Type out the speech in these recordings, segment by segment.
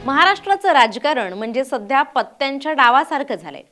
महाराष्ट्राचं राजकारण म्हणजे सध्या पत्त्यांच्या डावासारखं झालंय.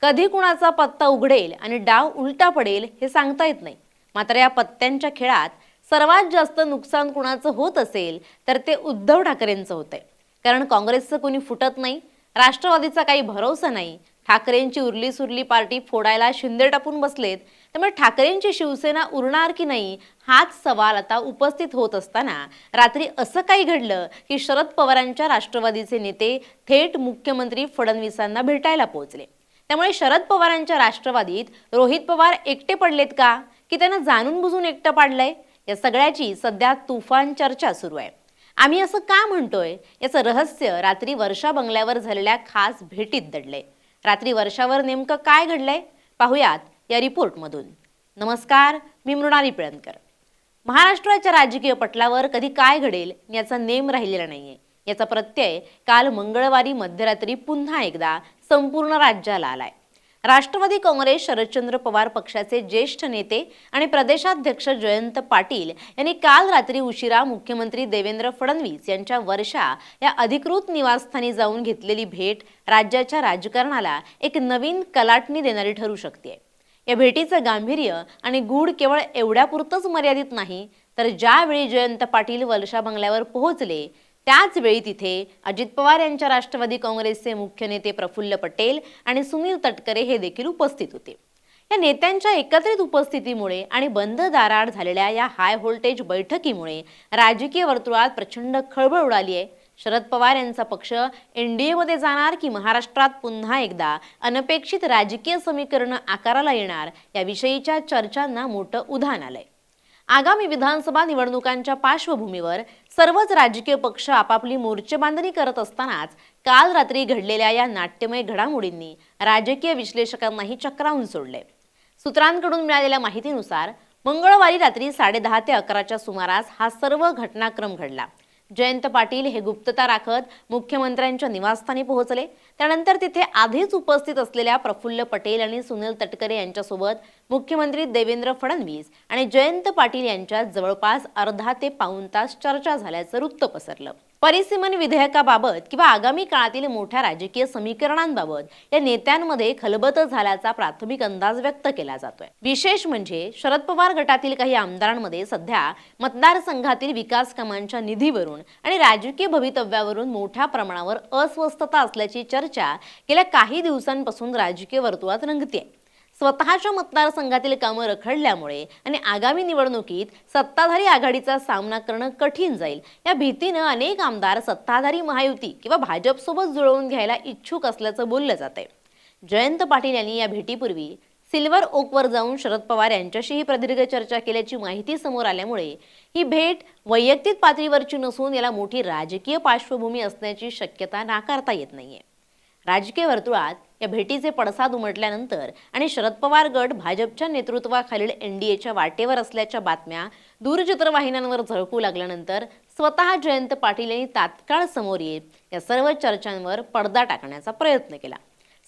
कधी कुणाचा पत्ता उघडेल आणि डाव उलटा पडेल हे सांगता येत नाही. मात्र या पत्त्यांच्या खेळात सर्वात जास्त नुकसान कुणाचं होत असेल तर ते उद्धव ठाकरेंचं होतंय. कारण काँग्रेसचं कोणी फुटत नाही, राष्ट्रवादीचा काही भरोसा नाही, ठाकरेंची उरली सुरली पार्टी फोडायला शिंदे टापून बसलेत. त्यामुळे ठाकरेंची शिवसेना उरणार की नाही हाच सवाल आता उपस्थित होत असताना रात्री असं काही घडलं की शरद पवारांच्या राष्ट्रवादीचे नेते थेट मुख्यमंत्री फडणवीसांना भेटायला पोहोचले. त्यामुळे शरद पवारांच्या राष्ट्रवादीत रोहित पवार एकटे पडलेत का की त्यांना जाणून बुजून एकटं पाडलंय, या सगळ्याची सध्या तुफान चर्चा सुरू आहे. आम्ही असं का म्हणतोय याचं रहस्य रात्री वर्षा बंगल्यावर झालेल्या खास भेटीत दडलंय. रात्री वर्षावर नेमकं काय घडलंय पाहूयात या रिपोर्टमधून. नमस्कार, मी मृणाली पिळणकर. महाराष्ट्राच्या राजकीय पटलावर कधी काय घडेल याचा नेम राहिलेला नाहीये. याचा प्रत्यय काल मंगळवारी मध्यरात्री पुन्हा एकदा संपूर्ण राज्याला आलाय. राष्ट्रवादी काँग्रेस शरदचंद्र पवार पक्षाचे ज्येष्ठ नेते आणि प्रदेशाध्यक्ष जयंत पाटील यांनी काल रात्री उशिरा मुख्यमंत्री देवेंद्र फडणवीस यांच्या वर्षा या अधिकृत निवासस्थानी जाऊन घेतलेली भेट राज्याच्या राजकारणाला एक नवीन कलाटणी देणारी ठरू शकते. या भेटीचं गांभीर्य आणि गूढ केवळ एवढ्यापुरतंच मर्यादित नाही, तर ज्यावेळी जयंत पाटील वर्षा बंगल्यावर पोहोचले त्याच वेळी तिथे अजित पवार यांच्या राष्ट्रवादी काँग्रेसचे मुख्य नेते प्रफुल्ल पटेल आणि सुनील तटकरे हे देखील उपस्थित होते. या नेत्यांच्या एकत्रित उपस्थितीमुळे आणि बंद दाराआड झालेल्या या हाय व्होल्टेज बैठकीमुळे राजकीय वर्तुळात प्रचंड खळबळ उडाली आहे. शरद पवार यांचा पक्ष एनडीए मध्ये जाणार की महाराष्ट्रात पुन्हा एकदा अनपेक्षित राजकीय समीकरण आकाराला येणार याविषयीच्या चर्चांना मोठं उधाण आलंय. आगामी विधानसभा निवडणुकांच्या पार्श्वभूमीवर सर्वच राजकीय पक्ष आपापली मोर्चेबांधणी करत असतानाच काल रात्री घडलेल्या या नाट्यमय घडामोडींनी राजकीय विश्लेषकांनाही चक्रावून सोडले. सूत्रांकडून मिळालेल्या माहितीनुसार मंगळवारी रात्री 10:30 ते 11च्या सुमारास हा सर्व घटनाक्रम घडला. जयंत पाटील हे गुप्तता राखत मुख्यमंत्र्यांच्या निवासस्थानी पोहोचले. त्यानंतर तिथे आधीच उपस्थित असलेल्या प्रफुल्ल पटेल आणि सुनील तटकरे यांच्यासोबत मुख्यमंत्री देवेंद्र फडणवीस आणि जयंत पाटील यांच्यात जवळपास अर्धा ते पाऊण तास चर्चा झाल्याचं वृत्त पसरलं. परिसीमन विधेयकाबाबत किंवा आगामी काळातील मोठ्या राजकीय समीकरणांबाबत या नेत्यांमध्ये खलबत झाल्याचा प्राथमिक अंदाज व्यक्त केला जातोय. विशेष म्हणजे शरद पवार गटातील काही आमदारांमध्ये सध्या मतदारसंघातील विकास कामांच्या निधीवरून आणि राजकीय भवितव्यावरून मोठ्या प्रमाणावर अस्वस्थता असल्याची चर्चा गेल्या काही दिवसांपासून राजकीय वर्तुळात रंगतेय. स्वतःच्या मतदारसंघातील कामं रखडल्यामुळे आणि आगामी निवडणुकीत सत्ताधारी आघाडीचा सामना करणं कठीण जाईल या भीतीनं अनेक आमदार सत्ताधारी महायुती किंवा भाजपसोबत जुळवून घ्यायला इच्छुक असल्याचं बोललं जातंय. जयंत पाटील यांनी या भेटीपूर्वी सिल्वर ओकवर जाऊन शरद पवार यांच्याशीही प्रदीर्घ चर्चा केल्याची माहिती समोर आल्यामुळे ही भेट वैयक्तिक पातळीवरची नसून याला मोठी राजकीय पार्श्वभूमी असण्याची शक्यता नाकारता येत नाहीये. राजकीय वर्तुळात या भेटीचे पडसाद उमटल्यानंतर आणि शरद पवार गट भाजपच्या नेतृत्वाखालील एनडीएच्या वाटेवर असल्याच्या बातम्या दूरचित्रवाहिन्यांवर झळकू लागल्यानंतर स्वतः जयंत पाटील यांनी तात्काळ समोर येत या सर्व चर्चांवर पडदा टाकण्याचा प्रयत्न केला.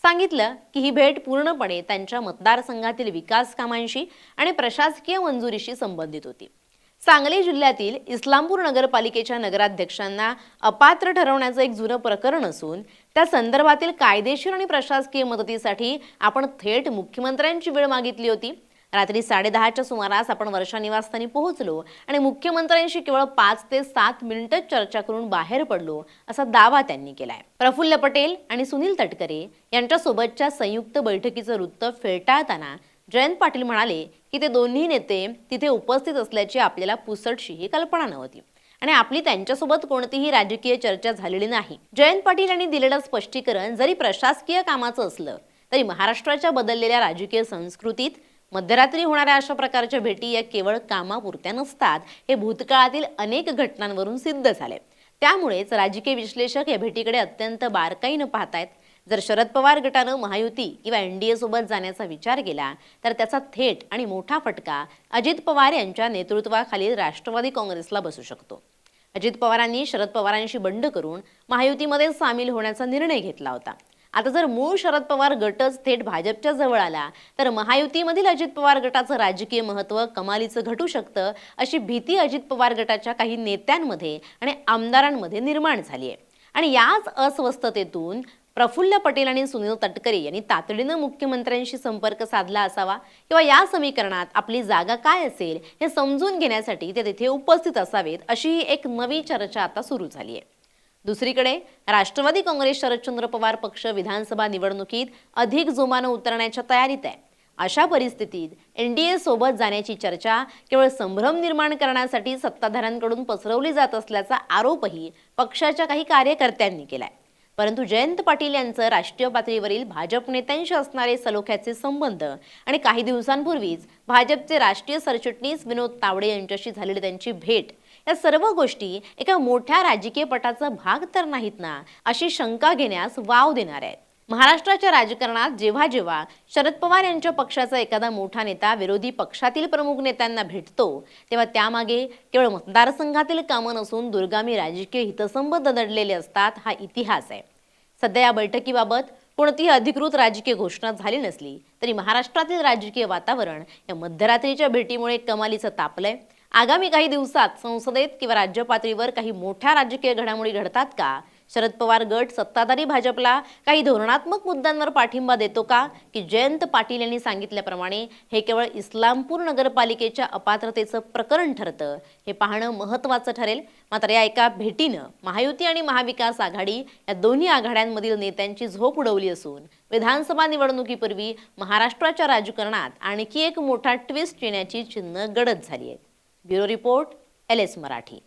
सांगितलं की ही भेट पूर्णपणे त्यांच्या मतदारसंघातील विकास कामांशी आणि प्रशासकीय मंजुरीशी संबंधित होती. सांगली जिल्ह्यातील इस्लामपूर नगरपालिकेच्या नगराध्यक्षांना अपात्र ठरवण्याचं एक जुनं प्रकरण असून त्या संदर्भातील कायदेशीर आणि प्रशासकीय मदतीसाठी आपण थेट मुख्यमंत्र्यांची वेळ मागितली होती. रात्री 10:30च्या सुमारास आपण वर्षा निवासस्थानी पोहोचलो आणि मुख्यमंत्र्यांशी केवळ 5 ते 7 मिनिटं चर्चा करून बाहेर पडलो असा दावा त्यांनी केलाय. प्रफुल्ल पटेल आणि सुनील तटकरे यांच्यासोबतच्या संयुक्त बैठकीचं वृत्त फेटाळताना जयंत पाटील म्हणाले की ते दोन्ही नेते तिथे उपस्थित असल्याची आपल्याला पुसटशीही कल्पना नव्हती आणि आपली त्यांच्यासोबत कोणतीही राजकीय चर्चा झालेली नाही. जयंत पाटील यांनी दिलेलं स्पष्टीकरण जरी प्रशासकीय कामाचं असलं तरी महाराष्ट्राच्या बदललेल्या राजकीय संस्कृतीत मध्यरात्री होणाऱ्या अशा प्रकारच्या भेटी या केवळ कामापुरत्या नसतात हे भूतकाळातील अनेक घटनांवरून सिद्ध झाले. त्यामुळेच राजकीय विश्लेषक या भेटीकडे अत्यंत बारकाईनं पाहतायत. जर शरद पवार गटानं महायुती किंवा एनडीए सोबत जाण्याचा विचार केला तर त्याचा थेट आणि मोठा फटका अजित पवार यांच्या नेतृत्वाखालील राष्ट्रवादी काँग्रेसला बसू शकतो. अजित पवारांनी शरद पवारांशी बंड करून महायुतीमध्ये सामील होण्याचा निर्णय घेतला होता. आता जर मूळ शरद पवार गटच थेट भाजपच्या जवळ आला तर महायुतीमधील अजित पवार गटाचं राजकीय महत्त्व कमालीचं घटू शकतं अशी भीती अजित पवार गटाच्या काही नेत्यांमध्ये आणि आमदारांमध्ये निर्माण झाली आहे. आणि याच अस्वस्थतेतून प्रफुल्ल पटेल आणि सुनील तटकरे यांनी तातडीनं मुख्यमंत्र्यांशी संपर्क साधला असावा किंवा या समीकरणात आपली जागा काय असेल हे समजून घेण्यासाठी ते तिथे उपस्थित असावेत, अशी ही एक नवी चर्चा आता सुरू झाली आहे. दुसरीकडे राष्ट्रवादी काँग्रेस शरदचंद्र पवार पक्ष विधानसभा निवडणुकीत अधिक जोमानं उतरण्याच्या तयारीत आहे. अशा परिस्थितीत एनडीए सोबत जाण्याची चर्चा केवळ संभ्रम निर्माण करण्यासाठी सत्ताधाऱ्यांकडून पसरवली जात असल्याचा आरोपही पक्षाच्या काही कार्यकर्त्यांनी केलाय. परंतु जयंत पाटील यांचं राष्ट्रीय पातळीवरील भाजप नेत्यांशी असणारे सलोख्याचे संबंध आणि काही दिवसांपूर्वीच भाजपचे राष्ट्रीय सरचिटणीस विनोद तावडे यांच्याशी झालेली त्यांची भेट, या सर्व गोष्टी एका मोठ्या राजकीय पटाचा भाग तर नाहीत ना, अशी शंका घेण्यास वाव देणार आहेत. महाराष्ट्राच्या राजकारणात जेव्हा जेव्हा शरद पवार यांच्या पक्षाचा एखादा मोठा नेता विरोधी पक्षातील प्रमुख नेत्यांना भेटतो, तेव्हा त्यामागे केवळ मतदारसंघातील कामं नसून दूरगामी राजकीय हितसंबंध दडलेले असतात, हा इतिहास आहे. सध्या या बैठकीबाबत कोणतीही अधिकृत राजकीय घोषणा झाली नसली तरी महाराष्ट्रातील राजकीय वातावरण या मध्यरात्रीच्या भेटीमुळे कमालीचं तापलंय. आगामी काही दिवसात संसदेत किंवा राज्य पातळीवर काही मोठ्या राजकीय घडामोडी घडतात का? शरद पवार गट सत्ताधारी भाजपला काही धोरणात्मक मुद्द्यांवर पाठिंबा देतो का, की जयंत पाटील यांनी सांगितल्याप्रमाणे हे केवळ इस्लामपूर नगरपालिकेच्या अपात्रतेचं प्रकरण ठरतं, हे पाहणं महत्त्वाचं ठरेल. मात्र या एका भेटीनं महायुती आणि महाविकास आघाडी या दोन्ही आघाड्यांमधील नेत्यांची झोप उडवली असून विधानसभा निवडणुकीपूर्वी महाराष्ट्राच्या राजकारणात आणखी एक मोठा ट्विस्ट येण्याची चिन्ह गडद झाली आहेत. Bureau report, LS Marathi.